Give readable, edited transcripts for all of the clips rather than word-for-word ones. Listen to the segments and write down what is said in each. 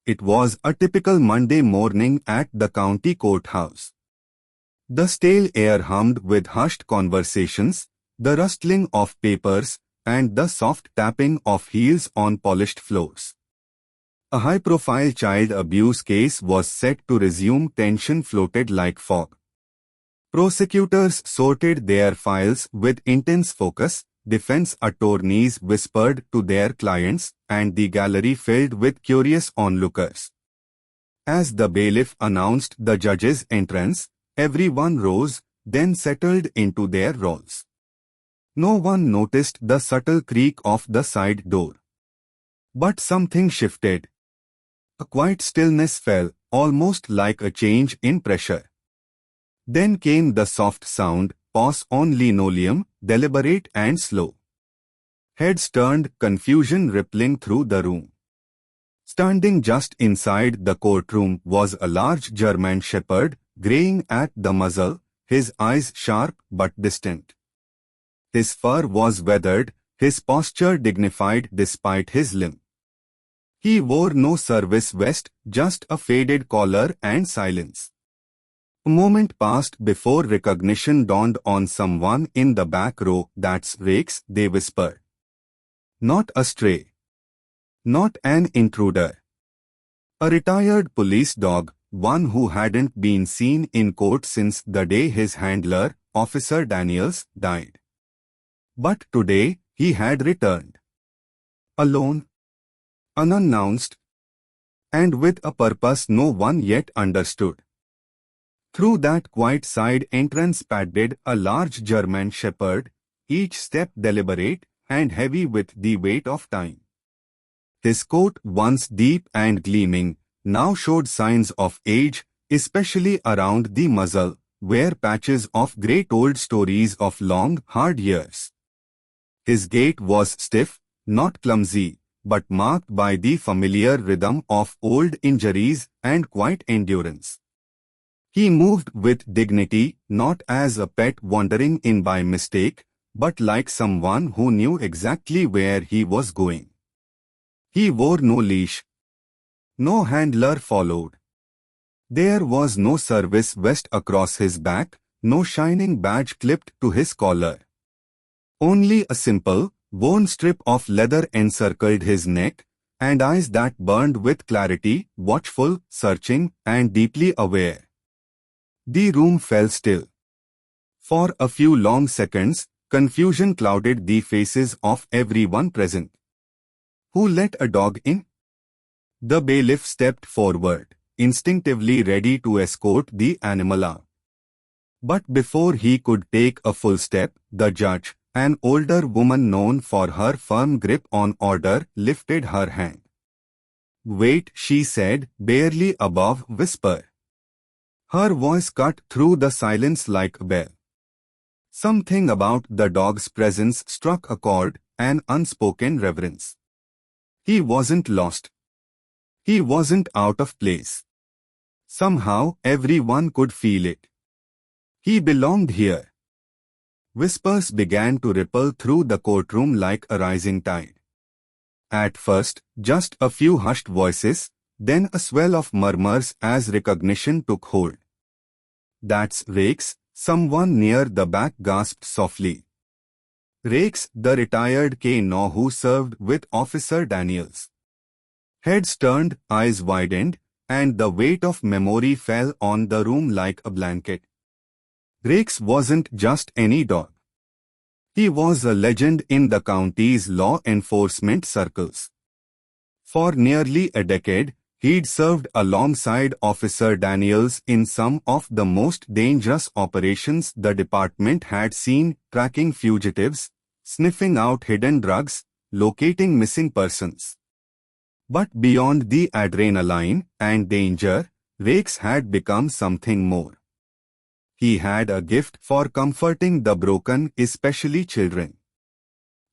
It was a typical Monday morning at the county courthouse. The stale air hummed with hushed conversations, the rustling of papers, and the soft tapping of heels on polished floors. A high-profile child abuse case was set to resume. Tension floated like fog. Prosecutors sorted their files with intense focus, defense attorneys whispered to their clients, and the gallery filled with curious onlookers. As the bailiff announced the judge's entrance, everyone rose, then settled into their roles. No one noticed the subtle creak of the side door. But something shifted. A quiet stillness fell, almost like a change in pressure. Then came the soft sound, pause on linoleum, deliberate and slow. Heads turned, confusion rippling through the room. Standing just inside the courtroom was a large German shepherd, graying at the muzzle, his eyes sharp but distant. His fur was weathered, his posture dignified despite his limp. He wore no service vest, just a faded collar and silence. A moment passed before recognition dawned on someone in the back row. "That's Rakes," they whispered. Not a stray. Not an intruder. A retired police dog, one who hadn't been seen in court since the day his handler, Officer Daniels, died. But today, he had returned. Alone, unannounced, and with a purpose no one yet understood. Through that quiet side entrance padded a large German shepherd, each step deliberate and heavy with the weight of time. His coat, once deep and gleaming, now showed signs of age, especially around the muzzle, where patches of grey told stories of long, hard years. His gait was stiff, not clumsy, but marked by the familiar rhythm of old injuries and quiet endurance. He moved with dignity, not as a pet wandering in by mistake, but like someone who knew exactly where he was going. He wore no leash. No handler followed. There was no service vest across his back, no shining badge clipped to his collar. Only a simple, worn strip of leather encircled his neck, and eyes that burned with clarity, watchful, searching, and deeply aware. The room fell still. For a few long seconds, confusion clouded the faces of everyone present. Who let a dog in? The bailiff stepped forward, instinctively ready to escort the animal out. But before he could take a full step, the judge, an older woman known for her firm grip on order, lifted her hand. "Wait," she said, barely above whisper. Her voice cut through the silence like a bell. Something about the dog's presence struck a chord, an unspoken reverence. He wasn't lost. He wasn't out of place. Somehow, everyone could feel it. He belonged here. Whispers began to ripple through the courtroom like a rising tide. At first, just a few hushed voices, then a swell of murmurs as recognition took hold. "That's Rakes," someone near the back gasped softly. Rakes, the retired K-9 who served with Officer Daniels. Heads turned, eyes widened, and the weight of memory fell on the room like a blanket. Rakes wasn't just any dog. He was a legend in the county's law enforcement circles. For nearly a decade, he'd served alongside Officer Daniels in some of the most dangerous operations the department had seen, tracking fugitives, sniffing out hidden drugs, locating missing persons. But beyond the adrenaline and danger, Rakes had become something more. He had a gift for comforting the broken, especially children.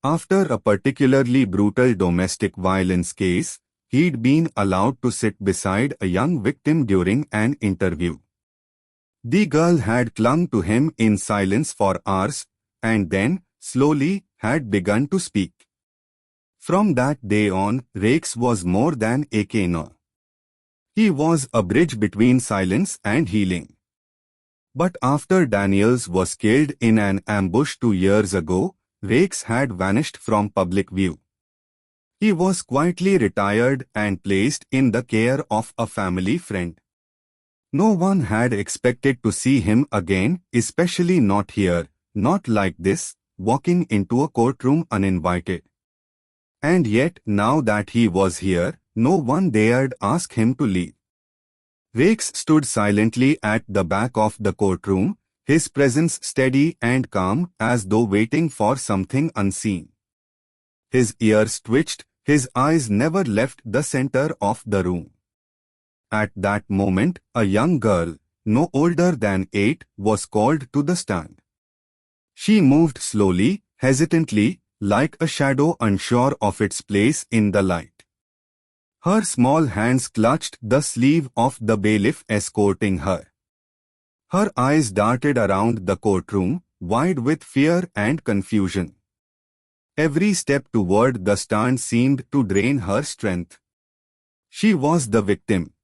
After a particularly brutal domestic violence case, he'd been allowed to sit beside a young victim during an interview. The girl had clung to him in silence for hours, and then, slowly, had begun to speak. From that day on, Rakes was more than a K-9. He was a bridge between silence and healing. But after Daniels was killed in an ambush 2 years ago, Rakes had vanished from public view. He was quietly retired and placed in the care of a family friend. No one had expected to see him again, especially not here, not like this, walking into a courtroom uninvited. And yet, now that he was here, no one dared ask him to leave. Rakes stood silently at the back of the courtroom, his presence steady and calm as though waiting for something unseen. His ears twitched, his eyes never left the center of the room. At that moment, a young girl, no older than 8, was called to the stand. She moved slowly, hesitantly, like a shadow unsure of its place in the light. Her small hands clutched the sleeve of the bailiff escorting her. Her eyes darted around the courtroom, wide with fear and confusion. Every step toward the stand seemed to drain her strength. She was the victim.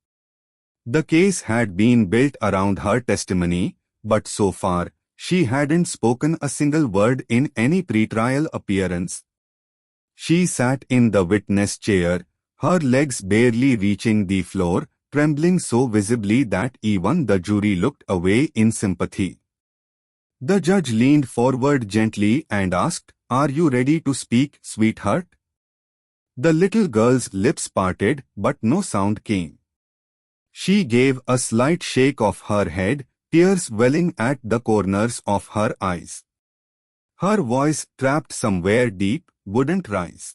The case had been built around her testimony, but so far, she hadn't spoken a single word in any pretrial appearance. She sat in the witness chair, her legs barely reaching the floor, trembling so visibly that even the jury looked away in sympathy. The judge leaned forward gently and asked, "Are you ready to speak, sweetheart?" The little girl's lips parted, but no sound came. She gave a slight shake of her head, tears welling at the corners of her eyes. Her voice, trapped somewhere deep, wouldn't rise.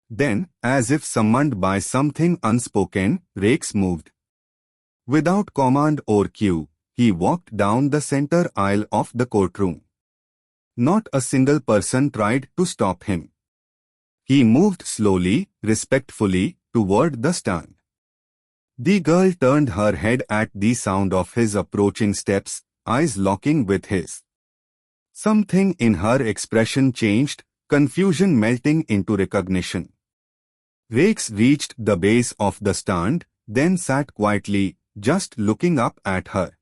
Then, as if summoned by something unspoken, Rakes moved. Without command or cue, he walked down the center aisle of the courtroom. Not a single person tried to stop him. He moved slowly, respectfully, toward the stand. The girl turned her head at the sound of his approaching steps, eyes locking with his. Something in her expression changed, confusion melting into recognition. Rakes reached the base of the stand, then sat quietly, just looking up at her.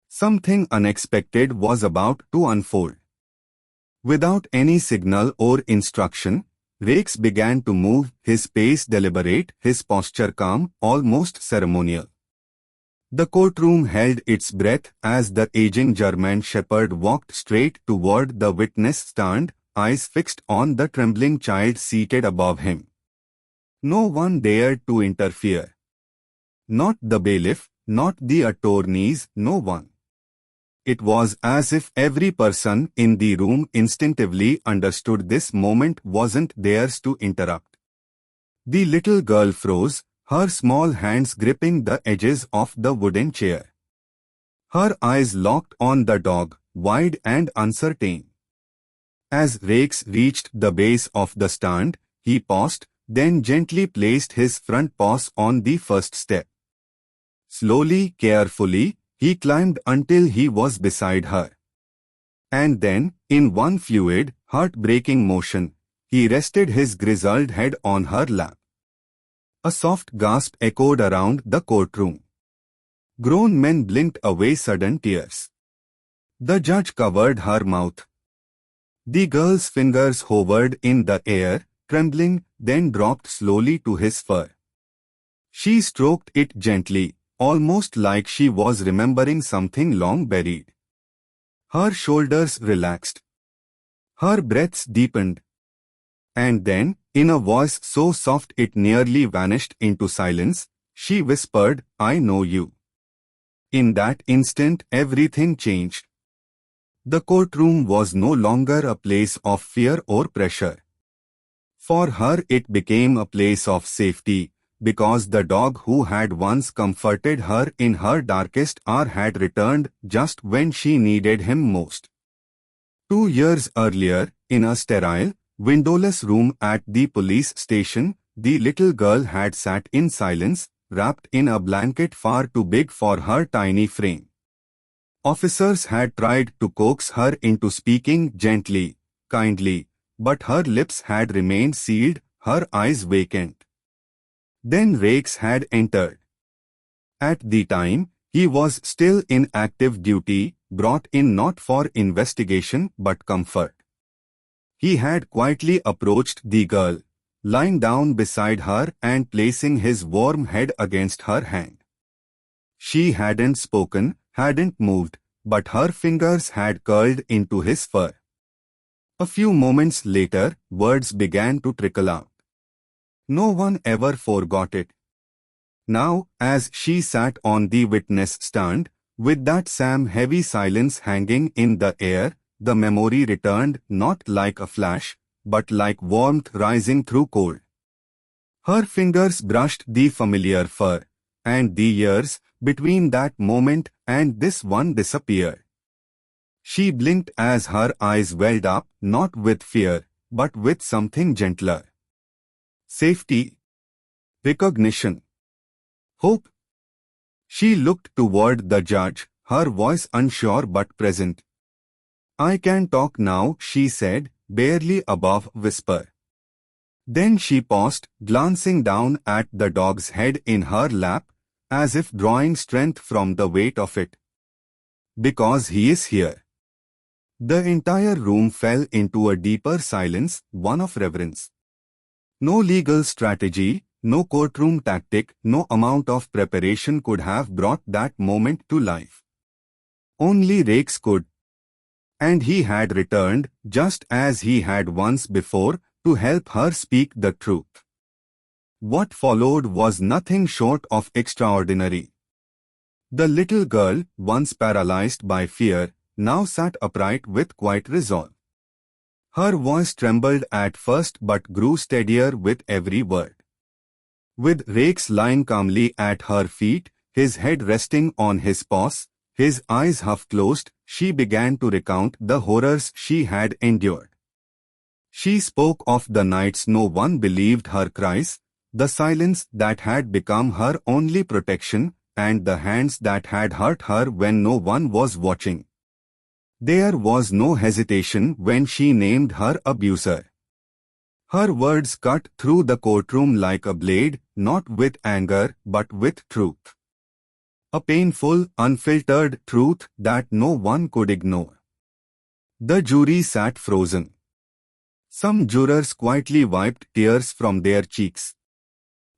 Something unexpected was about to unfold. Without any signal or instruction, Rakes began to move, his pace deliberate, his posture calm, almost ceremonial. The courtroom held its breath as the aging German shepherd walked straight toward the witness stand, eyes fixed on the trembling child seated above him. No one dared to interfere. Not the bailiff, not the attorneys, no one. It was as if every person in the room instinctively understood this moment wasn't theirs to interrupt. The little girl froze, her small hands gripping the edges of the wooden chair. Her eyes locked on the dog, wide and uncertain. As Rakes reached the base of the stand, he paused, then gently placed his front paws on the first step. Slowly, carefully, he climbed until he was beside her. And then, in one fluid, heart-breaking motion, he rested his grizzled head on her lap. A soft gasp echoed around the courtroom. Grown men blinked away sudden tears. The judge covered her mouth. The girl's fingers hovered in the air, trembling, then dropped slowly to his fur. She stroked it gently, almost like she was remembering something long buried. Her shoulders relaxed. Her breaths deepened. And then, in a voice so soft it nearly vanished into silence, she whispered, "I know you." In that instant, everything changed. The courtroom was no longer a place of fear or pressure. For her it became a place of safety, because the dog who had once comforted her in her darkest hour had returned just when she needed him most. 2 years earlier, in a sterile, windowless room at the police station, the little girl had sat in silence, wrapped in a blanket far too big for her tiny frame. Officers had tried to coax her into speaking gently, kindly, but her lips had remained sealed, her eyes vacant. Then Rakes had entered. At the time, he was still in active duty, brought in not for investigation but comfort. He had quietly approached the girl, lying down beside her and placing his warm head against her hand. She hadn't spoken, hadn't moved, but her fingers had curled into his fur. A few moments later, words began to trickle out. No one ever forgot it. Now, as she sat on the witness stand, with that same heavy silence hanging in the air, the memory returned not like a flash, but like warmth rising through cold. Her fingers brushed the familiar fur, and the years between that moment and this one disappeared. She blinked as her eyes welled up, not with fear, but with something gentler. Safety, recognition, hope. She looked toward the judge, her voice unsure but present. "I can talk now," she said, barely above whisper. Then she paused, glancing down at the dog's head in her lap, as if drawing strength from the weight of it. "Because he is here." The entire room fell into a deeper silence, one of reverence. No legal strategy, no courtroom tactic, no amount of preparation could have brought that moment to life. Only Rex could. And he had returned, just as he had once before, to help her speak the truth. What followed was nothing short of extraordinary. The little girl, once paralyzed by fear, now sat upright with quiet resolve. Her voice trembled at first but grew steadier with every word. With Rex lying calmly at her feet, his head resting on his paws, his eyes half closed, she began to recount the horrors she had endured. She spoke of the nights no one believed her cries, the silence that had become her only protection, and the hands that had hurt her when no one was watching. There was no hesitation when she named her abuser. Her words cut through the courtroom like a blade, not with anger but with truth. A painful, unfiltered truth that no one could ignore. The jury sat frozen. Some jurors quietly wiped tears from their cheeks.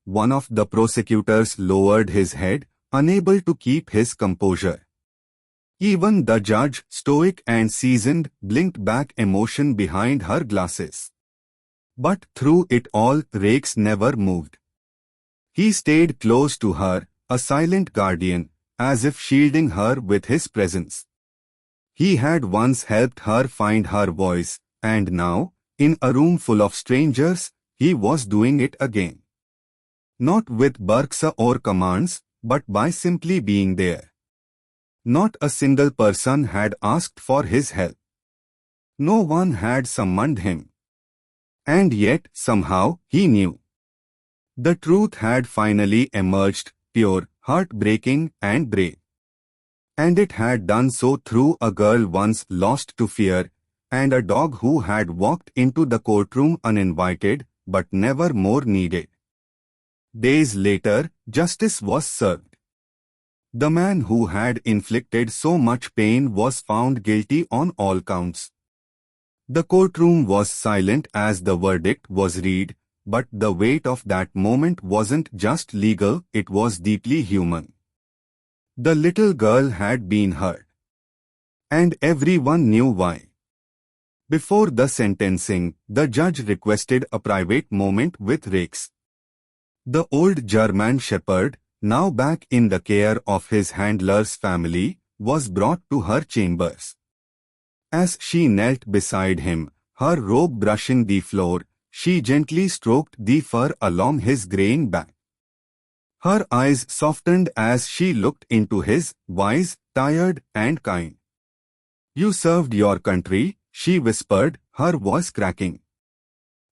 One of the prosecutors lowered his head, unable to keep his composure. Even the judge, stoic and seasoned, blinked back emotion behind her glasses. But through it all, Rex never moved. He stayed close to her, a silent guardian, as if shielding her with his presence. He had once helped her find her voice, and now, in a room full of strangers, he was doing it again. Not with barks or commands, but by simply being there. Not a single person had asked for his help. No one had summoned him. And yet, somehow, he knew. The truth had finally emerged, pure, heartbreaking, and brave. And it had done so through a girl once lost to fear, and a dog who had walked into the courtroom uninvited, but never more needed. Days later, justice was served. The man who had inflicted so much pain was found guilty on all counts. The courtroom was silent as the verdict was read, but the weight of that moment wasn't just legal, it was deeply human. The little girl had been hurt. And everyone knew why. Before the sentencing, the judge requested a private moment with Rex. The old German shepherd, now back in the care of his handler's family, was brought to her chambers. As she knelt beside him, her robe brushing the floor, she gently stroked the fur along his graying back. Her eyes softened as she looked into his, wise, tired, and kind. "You served your country," she whispered, her voice cracking.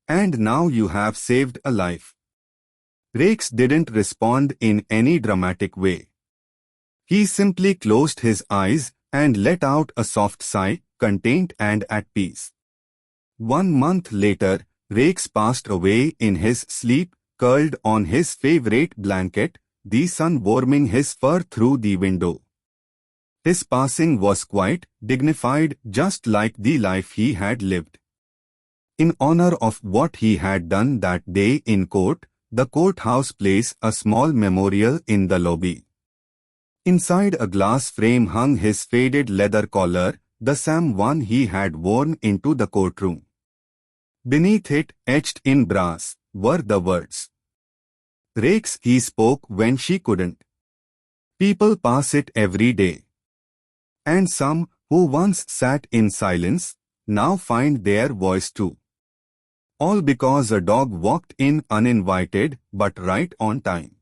"And now you have saved a life." Rex didn't respond in any dramatic way. He simply closed his eyes and let out a soft sigh, contained and at peace. 1 month later, Rex passed away in his sleep, curled on his favorite blanket, the sun warming his fur through the window. His passing was quiet, dignified, just like the life he had lived. In honor of what he had done that day in court, the courthouse placed a small memorial in the lobby. Inside a glass frame hung his faded leather collar, the same one he had worn into the courtroom. Beneath it, etched in brass, were the words, "Rakes he spoke when she couldn't. People pass it every day. And some, who once sat in silence, now find their voice too. All because a dog walked in uninvited but right on time."